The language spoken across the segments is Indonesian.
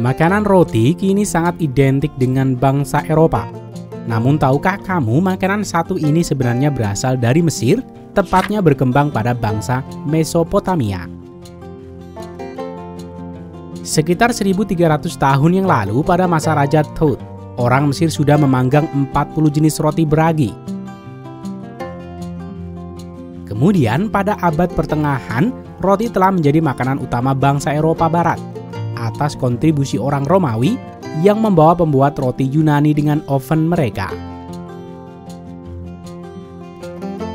Makanan roti kini sangat identik dengan bangsa Eropa. Namun tahukah kamu makanan satu ini sebenarnya berasal dari Mesir, tepatnya berkembang pada bangsa Mesopotamia. Sekitar 1300 tahun yang lalu pada masa Raja Tut, orang Mesir sudah memanggang 40 jenis roti beragi. Kemudian pada abad pertengahan, roti telah menjadi makanan utama bangsa Eropa Barat atas kontribusi orang Romawi yang membawa pembuat roti Yunani dengan oven mereka.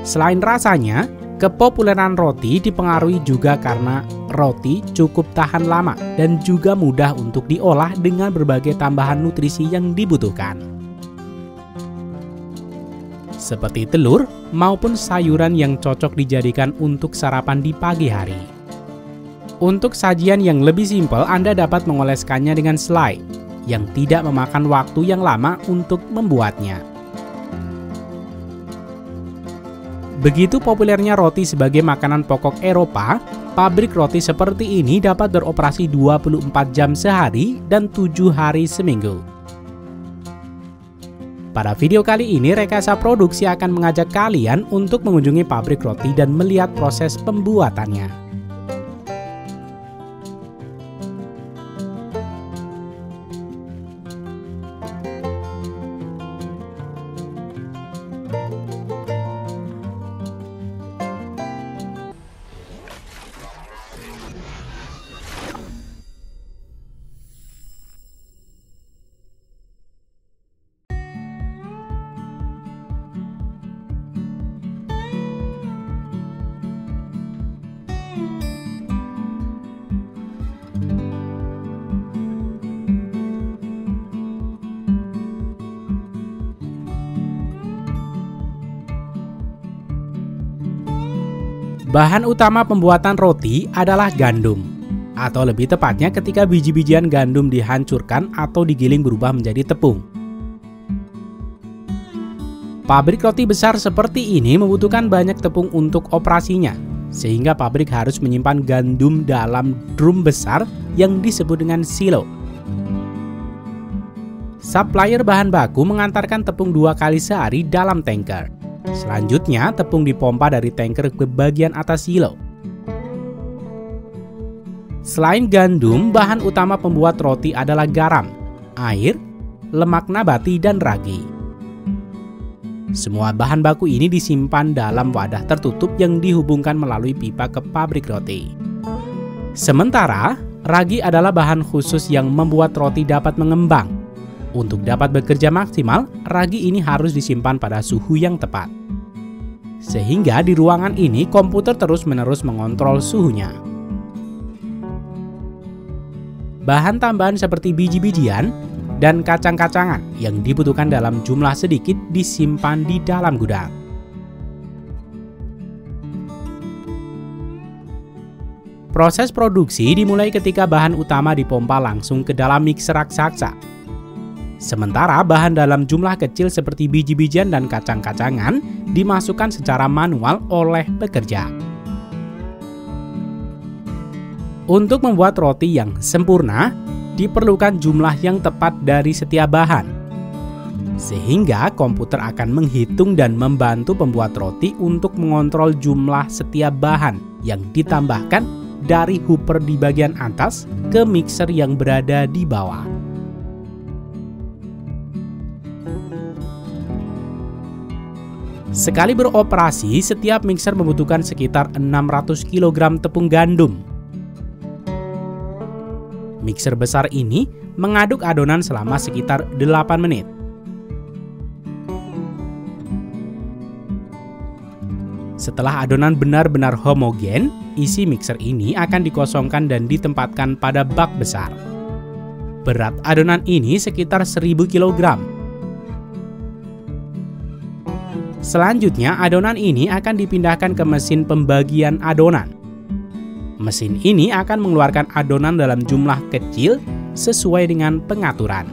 Selain rasanya, kepopuleran roti dipengaruhi juga karena roti cukup tahan lama dan juga mudah untuk diolah dengan berbagai tambahan nutrisi yang dibutuhkan. Seperti telur maupun sayuran yang cocok dijadikan untuk sarapan di pagi hari. Untuk sajian yang lebih simpel, Anda dapat mengoleskannya dengan selai yang tidak memakan waktu yang lama untuk membuatnya. Begitu populernya roti sebagai makanan pokok Eropa, pabrik roti seperti ini dapat beroperasi 24 jam sehari dan 7 hari seminggu. Pada video kali ini, Rekayasa Produksi akan mengajak kalian untuk mengunjungi pabrik roti dan melihat proses pembuatannya. Bahan utama pembuatan roti adalah gandum, atau lebih tepatnya ketika biji-bijian gandum dihancurkan atau digiling berubah menjadi tepung. Pabrik roti besar seperti ini membutuhkan banyak tepung untuk operasinya, sehingga pabrik harus menyimpan gandum dalam drum besar yang disebut dengan silo. Supplier bahan baku mengantarkan tepung 2 kali sehari dalam tanker. Selanjutnya, tepung dipompa dari tanker ke bagian atas silo. Selain gandum, bahan utama pembuat roti adalah garam, air, lemak nabati, dan ragi. Semua bahan baku ini disimpan dalam wadah tertutup yang dihubungkan melalui pipa ke pabrik roti. Sementara, ragi adalah bahan khusus yang membuat roti dapat mengembang. Untuk dapat bekerja maksimal, ragi ini harus disimpan pada suhu yang tepat. Sehingga di ruangan ini komputer terus-menerus mengontrol suhunya. Bahan tambahan seperti biji-bijian dan kacang-kacangan yang dibutuhkan dalam jumlah sedikit disimpan di dalam gudang. Proses produksi dimulai ketika bahan utama dipompa langsung ke dalam mixer raksasa. Sementara bahan dalam jumlah kecil seperti biji-bijian dan kacang-kacangan dimasukkan secara manual oleh pekerja. Untuk membuat roti yang sempurna, diperlukan jumlah yang tepat dari setiap bahan. Sehingga komputer akan menghitung dan membantu pembuat roti untuk mengontrol jumlah setiap bahan yang ditambahkan dari hooper di bagian atas ke mixer yang berada di bawah. Sekali beroperasi, setiap mixer membutuhkan sekitar 600 kg tepung gandum. Mixer besar ini mengaduk adonan selama sekitar 8 menit. Setelah adonan benar-benar homogen, isi mixer ini akan dikosongkan dan ditempatkan pada bak besar. Berat adonan ini sekitar 1000 kg. Selanjutnya, adonan ini akan dipindahkan ke mesin pembagian adonan. Mesin ini akan mengeluarkan adonan dalam jumlah kecil sesuai dengan pengaturan.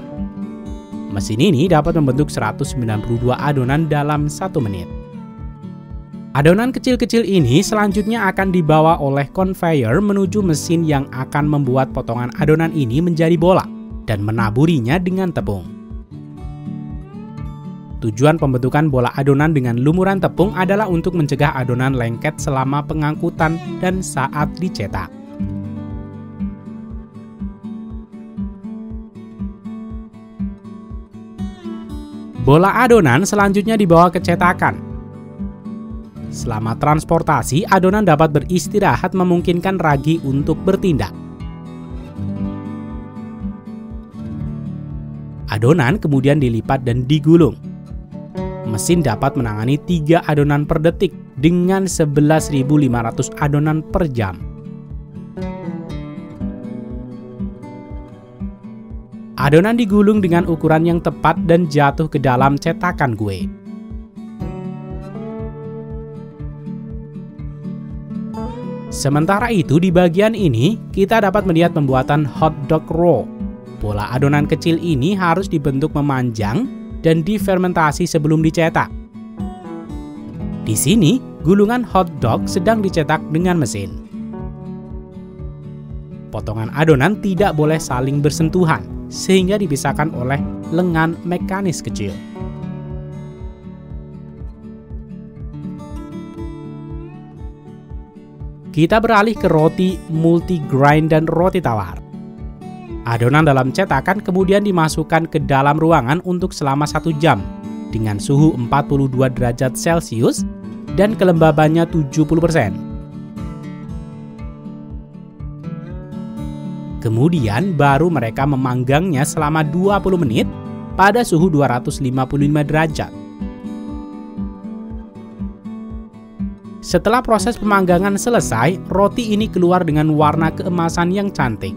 Mesin ini dapat membentuk 192 adonan dalam 1 menit. Adonan kecil-kecil ini selanjutnya akan dibawa oleh conveyor menuju mesin yang akan membuat potongan adonan ini menjadi bola dan menaburinya dengan tepung. Tujuan pembentukan bola adonan dengan lumuran tepung adalah untuk mencegah adonan lengket selama pengangkutan dan saat dicetak. Bola adonan selanjutnya dibawa ke cetakan. Selama transportasi, adonan dapat beristirahat memungkinkan ragi untuk bertindak. Adonan kemudian dilipat dan digulung. Mesin dapat menangani 3 adonan per detik dengan 11.500 adonan per jam. Adonan digulung dengan ukuran yang tepat dan jatuh ke dalam cetakan kue. Sementara itu, di bagian ini kita dapat melihat pembuatan hot dog roll. Bola adonan kecil ini harus dibentuk memanjang dan difermentasi sebelum dicetak. Di sini, gulungan hot dog sedang dicetak dengan mesin. Potongan adonan tidak boleh saling bersentuhan, sehingga dipisahkan oleh lengan mekanis kecil. Kita beralih ke roti multigrind dan roti tawar. Adonan dalam cetakan kemudian dimasukkan ke dalam ruangan untuk selama 1 jam dengan suhu 42 derajat Celcius dan kelembabannya 70%. Kemudian baru mereka memanggangnya selama 20 menit pada suhu 255 derajat. Setelah proses pemanggangan selesai, roti ini keluar dengan warna keemasan yang cantik.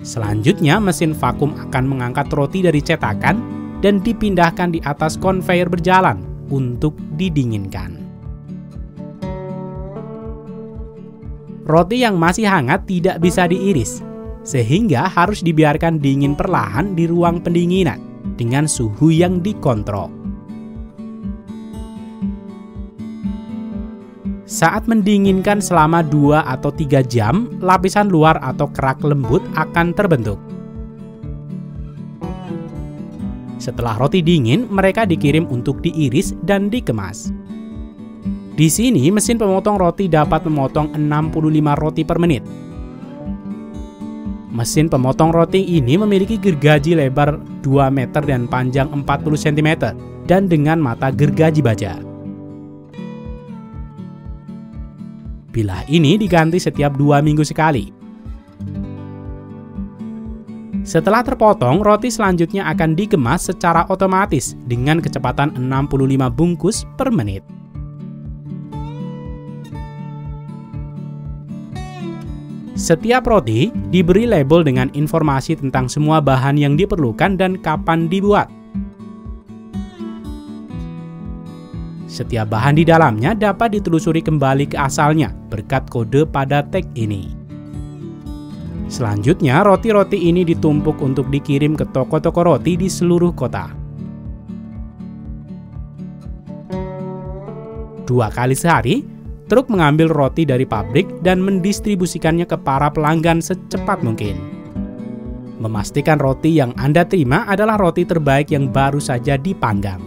Selanjutnya, mesin vakum akan mengangkat roti dari cetakan dan dipindahkan di atas konveyor berjalan untuk didinginkan. Roti yang masih hangat tidak bisa diiris, sehingga harus dibiarkan dingin perlahan di ruang pendinginan dengan suhu yang dikontrol. Saat mendinginkan selama 2 atau 3 jam, lapisan luar atau kerak lembut akan terbentuk. Setelah roti dingin, mereka dikirim untuk diiris dan dikemas. Di sini, mesin pemotong roti dapat memotong 65 roti per menit. Mesin pemotong roti ini memiliki gergaji lebar 2 meter dan panjang 40 cm dan dengan mata gergaji baja. Bilah ini diganti setiap 2 minggu sekali. Setelah terpotong, roti selanjutnya akan dikemas secara otomatis dengan kecepatan 65 bungkus per menit. Setiap roti diberi label dengan informasi tentang semua bahan yang diperlukan dan kapan dibuat. Setiap bahan di dalamnya dapat ditelusuri kembali ke asalnya berkat kode pada tag ini. Selanjutnya, roti-roti ini ditumpuk untuk dikirim ke toko-toko roti di seluruh kota. 2 kali sehari, truk mengambil roti dari pabrik dan mendistribusikannya ke para pelanggan secepat mungkin. Memastikan roti yang Anda terima adalah roti terbaik yang baru saja dipanggang.